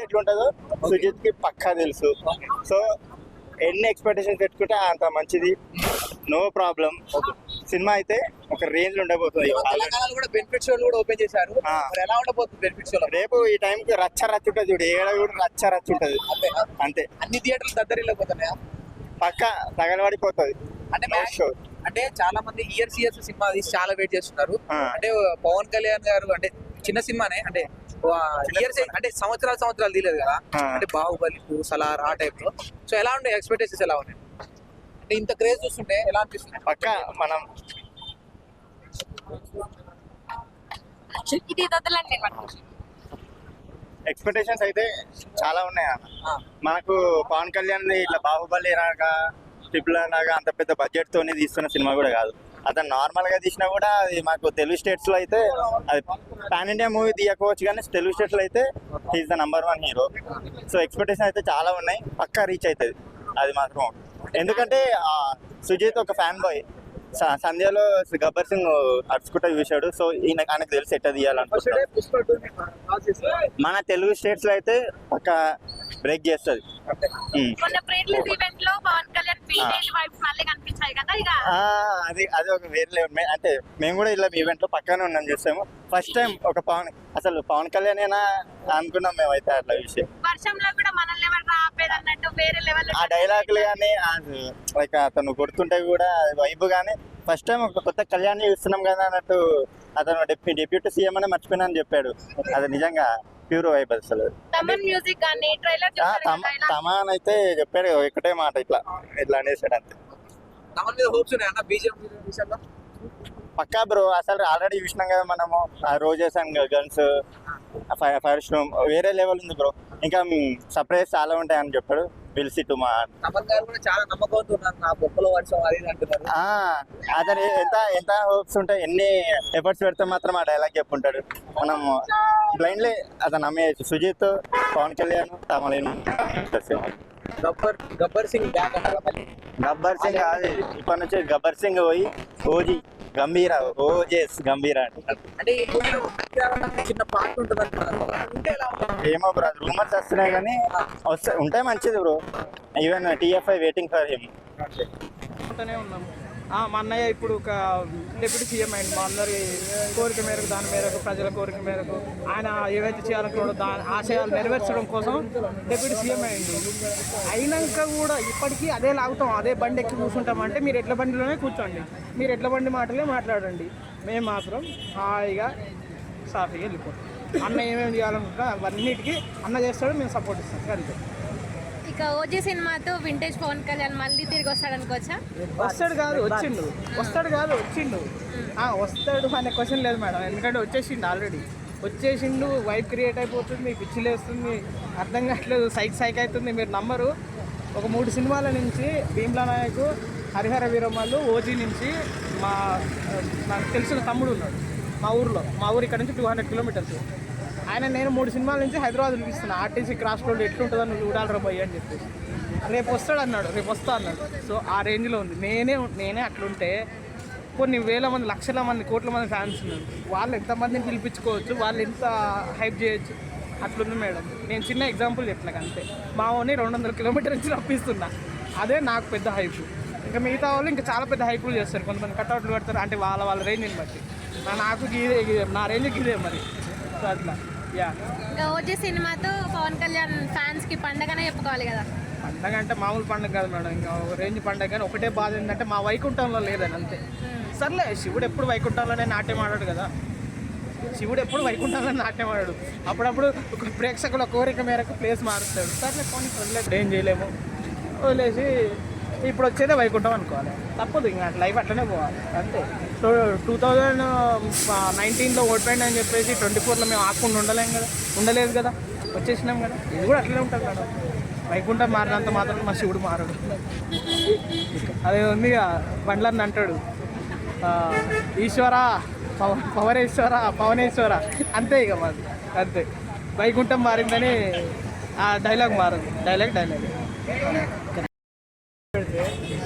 ఎట్లుంటుందో సుజిత్ కి పక్కా తెలుసు. సో ఎన్ని ఎక్స్పెక్టేషన్స్ పెట్టుకుంటే అంత మంచిది, నో ప్రాబ్లం. సినిమా అయితే ఒక రేంజ్ లో ఉండబోతుంది. బెనిఫిట్ షో కూడా ఓపెన్ చేశారు. ఎలా ఉండబోతుంది బెనిఫిట్ షో? రేపు ఈ టైం కి రచ్చ ఉంటుంది చూడు, ఏడ కూడా రచ్చ ఉంటది. అంతే, అన్ని థియేటర్లు దద్దరిల్లిపోతున్నాయా? పక్కా తగలబడిపోతుంది. అంటే చాలా మంది ఇయర్స్ సినిమా తీసి చాలా వెయిట్ చేస్తున్నారు. అంటే పవన్ కళ్యాణ్ గారు అంటే చిన్న సినిమానే, అంటే ఇయర్స్ అంటే సంవత్సరాలు తీయలేదు కదా. అంటే బాహుబలి 2, సలార్ ఆ టైప్ లో. సో ఎలా ఉండే ఎక్స్పెక్టేషన్స్ ఎలా ఉన్నాయి? అంటే ఇంత క్రేజ్ చూస్తుంటే ఎలా అనిపిస్తుంది? పక్కా మనం ఎక్స్పెక్టేషన్స్ అయితే చాలా ఉన్నాయి అన్న. మనకు పవన్ కళ్యాణ్ ఇట్లా బాహుబలి రాగా, ట్రిపుల్ రాగా అంత పెద్ద బడ్జెట్ తోనే తీస్తున్న సినిమా కూడా కాదు. అతను నార్మల్ గా తీసినా కూడా అది మాకు తెలుగు స్టేట్స్ లో అయితే అది పాన్ ఇండియా మూవీ తీయకపోవచ్చు, కానీ తెలుగు స్టేట్స్ లో అయితే he's the number 1 hero. So expectation అయితే చాలా ఉన్నాయి, పక్కా రీచ్ అవుతుంది అది మాత్రం. ఎందుకంటే సుజిత్ ఒక ఫ్యాన్ బాయ్. సంధ్యలో గబ్బర్ సింగ్ అరుచుకుంటా చూశాడు. సో ఆయనకు తెలిసి ఎట్లా తీయాలనుకుంటున్నాడు. మన తెలుగు స్టేట్స్ లో అయితే ఒక బ్రేక్ చేస్తుంది. అది ఒక వేరే లెవెల్. అంటే మేము కూడా ఇలా ఈవెంట్ లో పక్కనే ఉన్నాం, చూసాము. ఫస్ట్ టైం ఒక పవన్ కళ్యాణ్ అయినా అనుకున్నాం మేమైతే అట్లా విషయం. ఆ డైలాగులు కానీ లైక్ అతను కొడుతుంటే కూడా వైబ్ కానీ ఫస్ట్ టైం ఒక కొత్త కళ్యాణ్ చూస్తున్నాం కదా అన్నట్టు. అతను డిప్యూటీ సీఎం అనే మర్చిపోయినా అని చెప్పాడు. అది నిజంగా ప్యూర్ వైబ్. అసలు తమాన్ అయితే చెప్పాడు ఒకటే మాట, ఇట్లా అనేసాడు అంతే. పక్కా బ్రో, అసలు ఆల్రెడీ చూసినాం కదా మనము. ఆ roses and guns, fire storm వేరే లెవెల్ ఉంది బ్రో. ఇంకా సర్ప్రైజ్ చాలా ఉంటాయని చెప్పాడు. పిలిచి మా చాలా నమ్మకంతో అతను ఎంత హోప్స్ ఉంటాయి, ఎన్ని ఎఫర్ట్స్ పెడితే మాత్రం ఆ డైలాగ్ చెప్పుంటాడు. మనం బ్లైండ్లీ అతను నమ్మేయచ్చు. సుజిత్, పవన్ కళ్యాణ్, తమలేను. గబ్బర్ సింగ్ కాదు, ఇప్పటి నుంచి గబ్బర్ సింగ్ పోయి ఓజీ గంభీరా, ఓజేస్ గంభీరా అంటే చిన్న పార్ట్ ఉంటుంది. ఏమో బ్రో, రూమర్స్ వస్తున్నాయి కానీ ఉంటే మంచిది bro. Even TFI waiting for him. ఉన్నాము. మా అన్నయ్య ఇప్పుడు ఒక డిప్యూటీ సీఎం అయింది. మా అందరి కోరిక మేరకు, దాని మేరకు, ప్రజల కోరిక మేరకు ఆయన ఏవైతే చేయాలనుకున్నాడో దాని ఆశయాలు నెరవేర్చడం కోసం డిప్యూటీ సీఎం అయింది. అయినాక కూడా ఇప్పటికీ అదే లాగుతాం, అదే బండి ఎక్కి కూర్చుంటామంటే మీరు ఎడ్ల బండిలోనే కూర్చోండి, మీరు ఎడ్ల బండి మాటలే మాట్లాడండి. మేము మాత్రం హాయిగా సాఫీగా వెళ్ళిపోతాం. అన్న ఏమేమి చేయాలనుకుంటా అవన్నిటికీ అన్న చేస్తాడు, మేము సపోర్ట్ ఇస్తాం అంతే. ఇక ఓజీ సినిమాతో వింటేజ్ పవన్ కళ్యాణ్ మళ్ళీ తిరిగి వస్తాడు అనుకోవచ్చా? వస్తాడు కాదు వచ్చిండు వస్తాడు అనే క్వశ్చన్ లేదు మేడం. ఎందుకంటే వచ్చేసిండు, ఆల్రెడీ వచ్చేసిండు. వైబ్ క్రియేట్ అయిపోతుంది, పిచ్చిలేస్తుంది, అర్థం కావట్లేదు, సైక్ అవుతుంది. మీరు నమ్మరు, ఒక 3 సినిమాల నుంచి భీమ్లా నాయక్, హరిహర వీరమ్మలు, ఓజీ నుంచి నాకు తెలిసిన తమ్ముడు ఉన్నాడు మా ఊరు ఇక్కడ నుంచి 200 కిలోమీటర్స్. నేను 3 సినిమాల నుంచి హైదరాబాద్ చూపిస్తున్నా. ఆర్టీసీ క్రాస్ రోడ్ ఎట్లుంటుందో నువ్వు చూడాలి పోయి అని చెప్పేసి. రేపు వస్తా అన్నాడు. సో ఆ రేంజ్లో ఉంది. నేనే అట్లుంటే కొన్ని వేల మంది, లక్షల మంది, కోట్ల మంది ఫ్యాన్స్ ఉన్నారు. వాళ్ళు ఎంతమందిని పిలిపించుకోవచ్చు, వాళ్ళు ఎంత హైప్ చేయొచ్చు, అట్లుంది మేడం. నేను చిన్న ఎగ్జాంపుల్ చెప్తున్నాను అంతే. మా ఓని 200 కిలోమీటర్ నుంచి రప్పిస్తున్నా, అదే నాకు పెద్ద హైప్. ఇంకా మిగతా వాళ్ళు ఇంకా చాలా పెద్ద హైపులు చేస్తారు. కొంతమంది కట్అవుట్లు పెడతారు, అంటే వాళ్ళ రేంజ్ని బట్టి. నాకు నా రేంజ్ గీదే మరి. సో అట్లా ఓజీ సినిమాతో పవన్ కళ్యాణ్ ఫ్యాన్స్ కి పండగనే చెప్పుకోవాలి కదా. పండగ అంటే మామూలు పండగ కాదు మేడం, ఇంకా ఒక రేంజ్ పండగ. కానీ ఒకటే బాధ ఏంటంటే మా వైకుంఠంలో లేదని అంతే. సర్లే, శివుడు ఎప్పుడు వైకుంఠంలోనే నాట్యం ఆడాడు కదా. అప్పుడప్పుడు ప్రేక్షకుల కోరిక మేరకు ప్లేస్ మారుస్తాడు. సర్లే కొన్ని వదిలేదు, ఏం చేయలేము, వదిలేసి ఇప్పుడు వచ్చేదే వైకుంఠం అనుకోవాలి. తప్పదు, ఇంకా లైఫ్ అట్లనే పోవాలి అంతే. సో 2019లో ఓడిపోయింది అని చెప్పేసి 24లో మేము ఆకుండా ఉండలేదు కదా, వచ్చేసినాం కదా. ఇది కూడా అట్లనే ఉంటుంది మేడం. వైకుంఠం మారినంత మాత్రం మా శివుడు మారడు. అదే ఉంది బండ్లన్న అంటాడు, ఈశ్వర పవనేశ్వర అంతే. ఇక మాది అంతే. వైకుంఠం మారిందని ఆ డైలాగ్ మారదు. డైలాగ్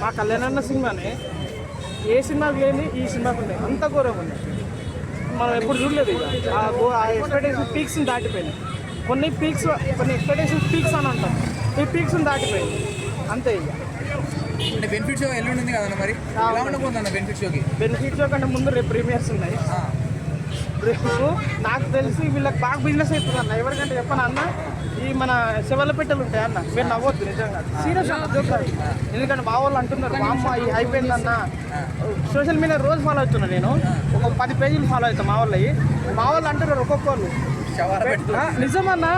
మా కళ్యాణన్న సినిమానే ఏ సినిమాకి లేని ఈ సినిమాకి ఉన్నాయి, అంత ఘోరంగా ఉన్నాయి. మనం ఎప్పుడు చూడలేదు. ఇక ఆ ఎక్స్పెక్టేషన్ పీక్స్ని దాటిపోయినాయి. కొన్ని పీక్స్, కొన్ని ఎక్స్పెక్టేషన్స్ పీక్స్ అని ఉంటాం. ఈ పీక్స్ దాటిపోయింది అంతే. ఇక అంటే బెనిఫిట్ షో ఎల్లుండి ఉంది కదన్న, మరి ఎలా ఉండబోతుందన్న బెనిఫిట్ షోకి? బెనిఫిట్ షో కంటే ముందు రేపు ప్రీమియర్స్ ఉన్నాయి. రేపు నాకు తెలిసి వీళ్ళకి బాగా బిజినెస్ అవుతుంది అన్న. ఎవరికంటే చెప్పను అన్న, ఈ మన శివలపెట్టెలు ఉంటాయి అన్న, మీరు నవ్వద్దు నిజంగా, సీరియస్ అన్న. ఎందుకంటే మా వాళ్ళు అంటున్నారు మా అమ్మ ఈ అయిపోయిందన్న. సోషల్ మీడియా రోజు ఫాలో అవుతున్నా నేను, ఒక 10 పేజీలు ఫాలో అవుతాను మా వాళ్ళు అంటున్నారు ఒక్కొక్కరు నిజమన్నా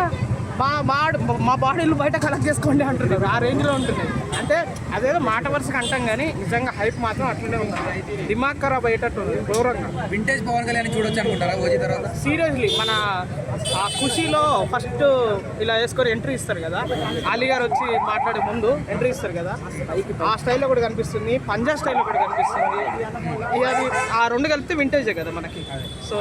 మా బాడీలు బయట కలెక్ట్ చేసుకోండి అంటున్నారు. ఆ రేంజ్లో ఉంటున్నాయి. అంటే అదేదో మాట వరుసగా అంటాం కానీ నిజంగా హైప్ మాత్రం అట్లనే ఉంది. దిమాగ్ ఖరాబ్ అయ్యేటట్టు ఘోరంగా. వింటేజ్ పవన్ కళ్యాణ్ చూడొచ్చు అనుకుంటారా ఓజీ తర్వాత? సీరియస్లీ మన ఆ ఖుషీలో ఫస్ట్ ఇలా వేసుకొని ఎంట్రీ ఇస్తారు కదా, అలీ గారు వచ్చి మాట్లాడే ముందు ఎంట్రీ ఇస్తారు కదా, ఆ స్టైల్లో కూడా కనిపిస్తుంది, పంజాబ్ స్టైల్లో కూడా కనిపిస్తుంది. ఇక అది ఆ రెండు కలిపితే వింటేజే కదా మనకి. సో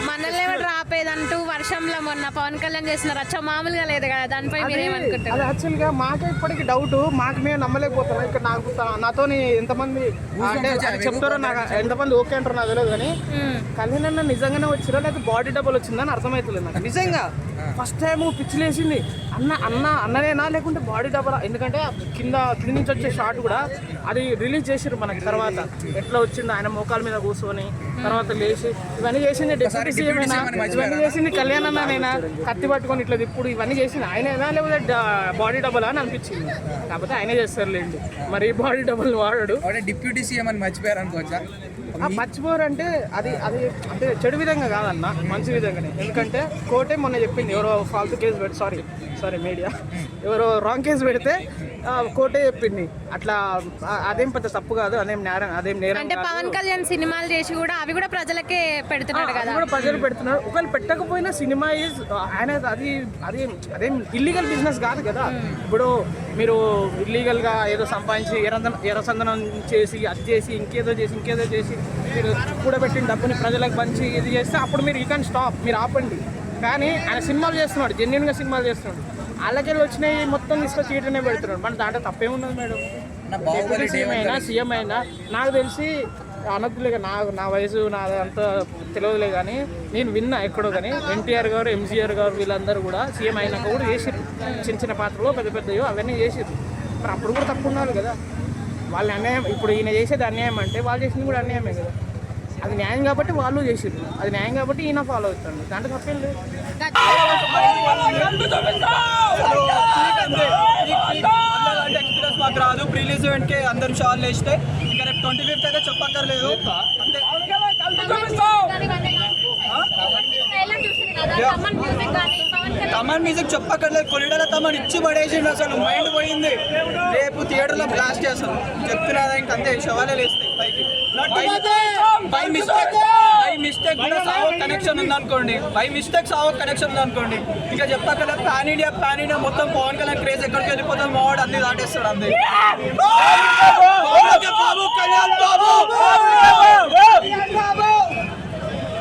మనల్ని ఎవరు ఆపేదంటూ వర్షంలో మొన్న పవన్ కళ్యాణ్ చేసిన రచ్చ మామూలుగా లేదు కదా, దానిపై మీరేమనుకుంటారు? అది యాక్చువల్గా మాకే ఇప్పటికి డౌట్, మాకు మేము నమ్మలేకపోతున్నాం. ఇక్కడ నాతోని ఎంతమంది అంటే చెప్తారో నాకు, ఎంతమంది ఓకే అంటారో నాకు తెలియదు కానీ కళ్యాణ్ అన్న నిజంగానే వచ్చిరా లేకపోతే బాడీ డబుల్ వచ్చిందని అర్థమవుతలేదు నాకు నిజంగా. ఫస్ట్ టైం పిచ్చిలేసింది, అన్ననేనా లేకుంటే బాడీ డబల్. ఎందుకంటే కింద నుంచి వచ్చే షాట్ కూడా అది రిలీజ్ చేసిర్రు మనకి. తర్వాత ఎట్లా వచ్చిందో ఆయన మోకాల మీద కూర్చొని తర్వాత లేచి ఇవన్నీ చేసింది డిప్యూటీ సీఎం అయినా, ఇవన్నీ చేసింది కళ్యాణ్ అన్ననైనా, కత్తి పట్టుకొని ఇట్లా ఇప్పుడు ఇవన్నీ చేసింది ఆయనైనా లేకపోతే బాడీ డబుల్ అని అనిపించింది. కాకపోతే ఆయనే చేస్తారులేండి, మరి బాడీ డబుల్ వాడాడు. డిప్యూటీ సీఎం అని మర్చిపోయారు అనుకోవచ్చా? మర్చిపోరు అంటే అది అది అంటే చెడు విధంగా కాదన్న, మంచి విధంగానే. ఎందుకంటే కోర్టే మొన్న చెప్పింది ఎవరో ఫాల్తూ కేసు పెట్టి సారీ మీడియా ఎవరో రాంగ్ కేసు పెడితే కోర్టే చెప్పింది అట్లా. అదేం పెద్ద తప్పు కాదు, అదేం నేరం. అంటే పవన్ కళ్యాణ్ సినిమాలు చేసి కూడా అవి కూడా ప్రజలకే పెడుతున్నాడు కదా, కూడా ప్రజలు పెడుతున్నారు. ఒకవేళ పెట్టకపోయినా సినిమా ఈజ్ ఆయన అదేం ఇల్లీగల్ బిజినెస్ కాదు కదా. ఇప్పుడు మీరు ఇల్లీగల్గా ఏదో సంపాదించి ఎర్రసందనం చేసి అది చేసి ఇంకేదో చేసి మీరు కూడబెట్టిన డబ్బుని ప్రజలకు పంచి ఇది చేస్తే అప్పుడు మీరు యూ కెన్ స్టాప్, మీరు ఆపండి. కానీ ఆయన సినిమాలు చేస్తున్నాడు, జెన్యున్గా సినిమాలు చేస్తున్నాడు. వాళ్ళకెళ్ళి వచ్చినాయి మొత్తం తీసుకొచ్చి చీటనే పెడుతున్నాడు. మన దాంట్లో తప్పేమున్నది మేడం? సీఎం అయినా నాకు తెలిసి అనద్దులేక నా వయసు నాదంతా తెలియదులే కానీ నేను విన్నా ఎక్కడో కానీ ఎన్టీఆర్ గారు, ఎంజీఆర్ గారు వీళ్ళందరూ కూడా సీఎం అయినాక కూడా చేసిర్రు చిన్న పాత్రలో పెద్దయో అవన్నీ చేసిర్రు. మరి అప్పుడు కూడా తప్పు ఉన్నారు కదా. వాళ్ళు అన్యాయం, ఇప్పుడు ఈయన చేసేది అన్యాయం అంటే వాళ్ళు చేసింది కూడా అన్యాయమే కదా. అది న్యాయం కాబట్టి వాళ్ళు చేసిర్రు, అది న్యాయం కాబట్టి ఈయన ఫాలో అవుతాడు, దాంట్లో తప్పేం లేదు. ఎక్స్పీరియన్స్ మాకు రాదు. ప్రీలీజ్ ఈవెంట్కి అందరూ షార్లు వేస్తే ఇంకా రేపు 25th అయితే చెప్పక్కర్లేదు. అంటే తమన్ మ్యూజిక్ చెప్పక్కర్లేదు, కొలిడల తమన్ ఇచ్చి పడేసిండు, అసలు మైండ్ పోయింది. రేపు థియేటర్లో బ్లాస్ట్ చేస్తాం చెప్తున్నా, ఇంకంతే శవాలే లేస్తాయి పైకి. బై మిస్టేక్ కూడా సావో కనెక్షన్ ఉందనుకోండి, ఇంకా చెప్పక్కర్లేదు. పాన్ ఇండియా మొత్తం పవన్ కళ్యాణ్ క్రేజ్ ఎక్కడికి వెళ్ళిపోతాం, మావాడు అన్ని దాటేస్తాడు అంతే. బాబు కళ్యాణ్ బాబు